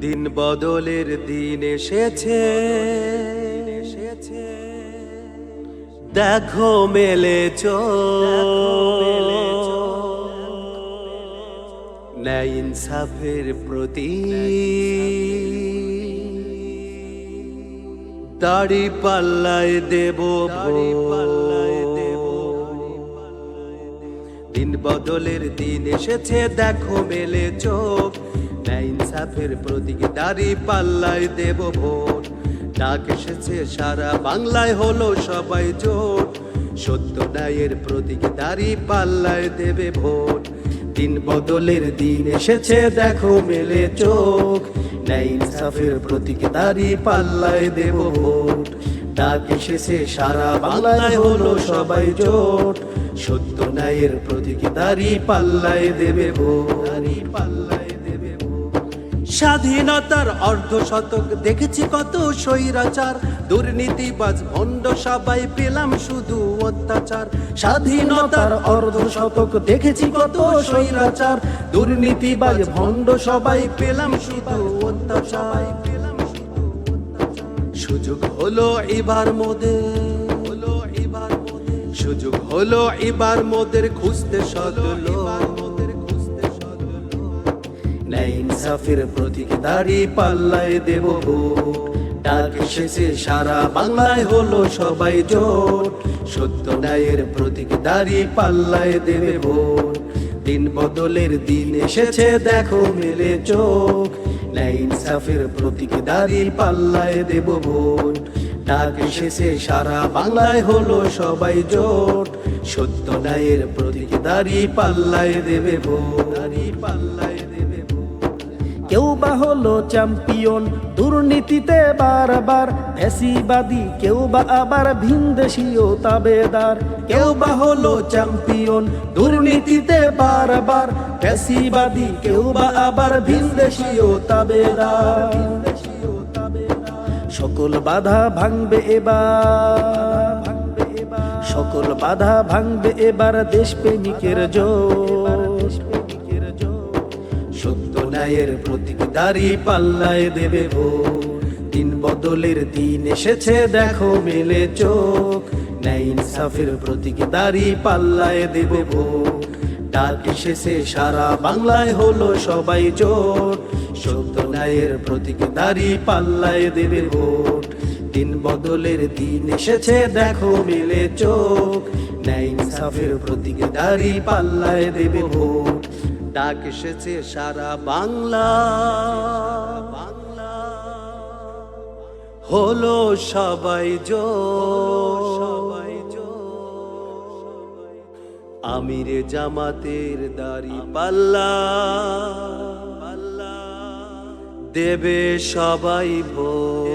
দিন বদলের দিন এসেছে, দেখো মেলে ন্যায় ইনসাফের প্রতি দাড়ি পাল্লায় দেব দিন বদলের দিন এসেছে, দেখো মেলে চোখ ন্যায় ইনসাফের প্রতীক দাড়ি পাল্লায় দেব ভোট। ডাক এসেছে সারা বাংলায়, হলো সবাই জোট, সত্য ন্যায়ের প্রতীক দাড়ি পাল্লায় দেবে ভোট। দিন বদলের দিন এসেছে, দেখো মেলে চোখ ন্যায় ইনসাফের প্রতীক দাড়ি পাল্লায় দেব ভোট। ডাক এসেছে সারা বাংলায়, হলো সবাই জোট, সত্য ন্যায়ের প্রতীক দাড়ি পাল্লায় দেবে ভোট। স্বাধীনতার অর্ধ শতক দেখেছি কত স্বৈরাচার, দুর্নীতিবাজ ভণ্ড সবাই পেলাম শুধু অত্যাচার। স্বাধীনতার অর্ধ শতক দেখেছি কত স্বৈরাচার, দুর্নীতিবাজ ভণ্ড সবাই পেলাম শুধু অত্যাচার। সুযোগ হলো এবার মোদের, সুযোগ হলো এবার মোদের খুঁজতে সদলো ন্যায় ইনসাফের প্রতীক দাড়ি পাল্লায় দেব ভোট। ডাক এসেছে সারা বাংলায়, হলো সবাই জোট, সত্য ন্যায়ের প্রতীক দাড়ি পাল্লায় দেবে ভোট। দিন বদলের দিন এসেছে, দেখো মেলে চোখ ন্যায় ইনসাফের প্রতীক দাড়ি পাল্লায় দেব ভোট। ডাক এসেছে সারা বাংলায়, হলো সবাই জোট, সত্য ন্যায়ের প্রতীক দাড়ি পাল্লায় দেবে ভোট। কেউ বা হলো চ্যাম্পিয়ন দুর্নীতিতে বারবার ফ্যাসিবাদী, কেউ বা আবার ভিনদেশীয় তাবেদার। কেউ বা হলো চ্যাম্পিয়ন দুর্নীতিতে বারবার ফ্যাসিবাদী, কেউ বা আবার ভিনদেশীয় তাবেদার। সকল বাধা ভাঙবে এবার, সকল বাধা ভাঙবে এবার দেশপ্রেমিকের জোট। সত্য ন্যায়ের প্রতীক দাড়ি পাল্লায় দেবে ভোট। দিন বদলের দিন এসেছে, দেখো মেলে চোখ ন্যায় ইনসাফের প্রতীক দাড়ি পাল্লায় দেবে ভোট। ডাক এসেছে সারা বাংলায়, হলো সবাই জোট, সত্য ন্যায়ের প্রতীক দাড়ি পাল্লায় দেবে ভোট। দিন বদলের দিন এসেছে, দেখো মেলে চোখ ন্যায় ইনসাফের প্রতীক দাড়ি পাল্লায় দেবে ভোট। ডাক এসেছে সারা বাংলা, হলো সবাই জোট, আমিরে জামাতের দাড়ি পাল্লা দেবে সবাই ভোট।